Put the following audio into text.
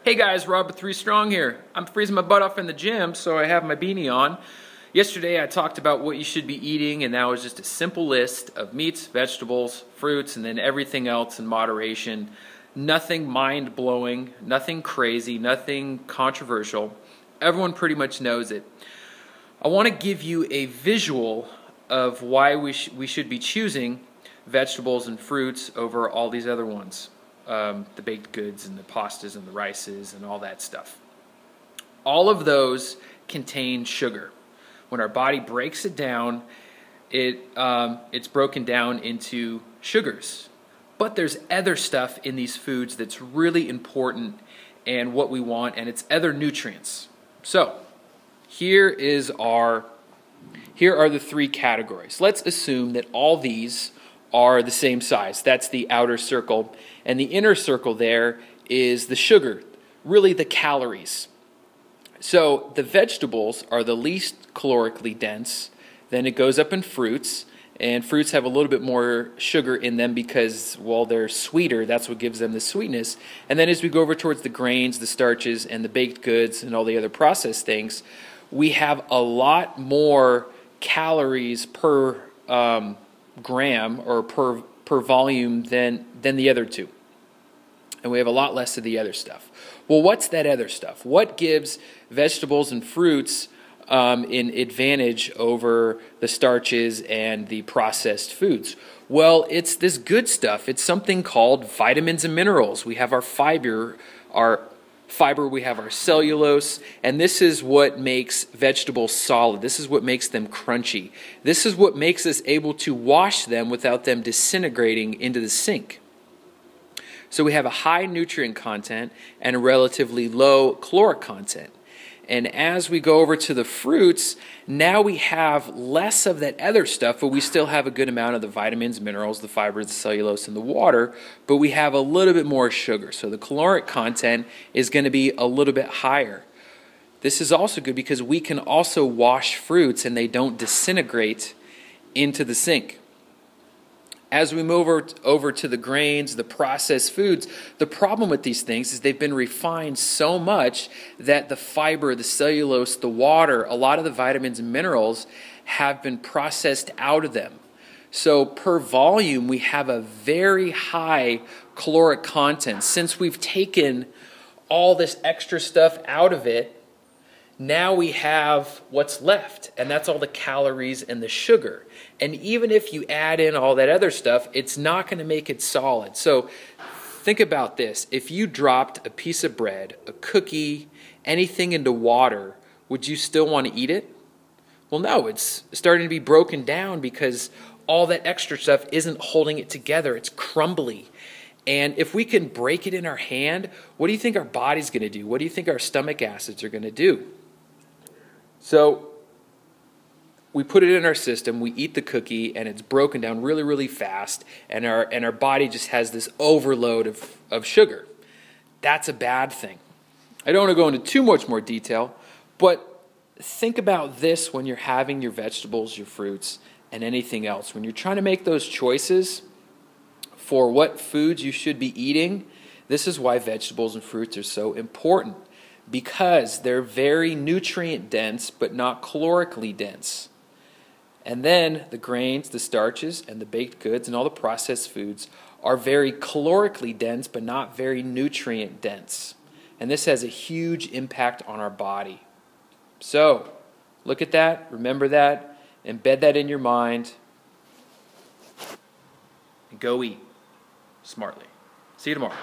Hey guys, Rob with 3 Strong here. I'm freezing my butt off in the gym, so I have my beanie on. Yesterday I talked about what you should be eating, and that was just a simple list of meats, vegetables, fruits, and then everything else in moderation. Nothing mind-blowing, nothing crazy, nothing controversial. Everyone pretty much knows it. I want to give you a visual of why we should be choosing vegetables and fruits over all these other ones. The baked goods and the pastas and the rices and all that stuff. All of those contain sugar. When our body breaks it down, it's broken down into sugars. But there's other stuff in these foods that's really important and what we want, and it's other nutrients. So here are the 3 categories. Let's assume that all these are the same size. That's the outer circle. And the inner circle there is the sugar, really the calories. So the vegetables are the least calorically dense. Then it goes up in fruits. And fruits have a little bit more sugar in them because, well, they're sweeter. That's what gives them the sweetness. And then as we go over towards the grains, the starches, and the baked goods, and all the other processed things, we have a lot more calories per gram or per volume than the other 2. And we have a lot less of the other stuff. Well, what's that other stuff? What gives vegetables and fruits an advantage over the starches and the processed foods? Well, it's this good stuff. It's something called vitamins and minerals. We have our fiber, we have our cellulose, and this is what makes vegetables solid. This is what makes them crunchy. This is what makes us able to wash them without them disintegrating into the sink. So we have a high nutrient content and a relatively low caloric content. And as we go over to the fruits, now we have less of that other stuff, but we still have a good amount of the vitamins, minerals, the fibers, the cellulose, and the water, but we have a little bit more sugar. So the caloric content is going to be a little bit higher. This is also good because we can also wash fruits and they don't disintegrate into the sink. As we move over to the grains, the processed foods, the problem with these things is they've been refined so much that the fiber, the cellulose, the water, a lot of the vitamins and minerals have been processed out of them. So per volume, we have a very high caloric content. Since we've taken all this extra stuff out of it, now we have what's left, and that's all the calories and the sugar. And even if you add in all that other stuff, it's not going to make it solid. So think about this. If you dropped a piece of bread, a cookie, anything into water, would you still want to eat it? Well, no, it's starting to be broken down because all that extra stuff isn't holding it together. It's crumbly. And if we can break it in our hand, what do you think our body's going to do? What do you think our stomach acids are going to do? So we put it in our system, we eat the cookie, and it's broken down really, really fast, and our body just has this overload of sugar. That's a bad thing. I don't want to go into too much more detail, but think about this when you're having your vegetables, your fruits, and anything else. When you're trying to make those choices for what foods you should be eating, this is why vegetables and fruits are so important. Because they're very nutrient dense but not calorically dense. And then the grains, the starches, and the baked goods and all the processed foods are very calorically dense but not very nutrient dense. And this has a huge impact on our body. So look at that, remember that, embed that in your mind, and go eat smartly. See you tomorrow.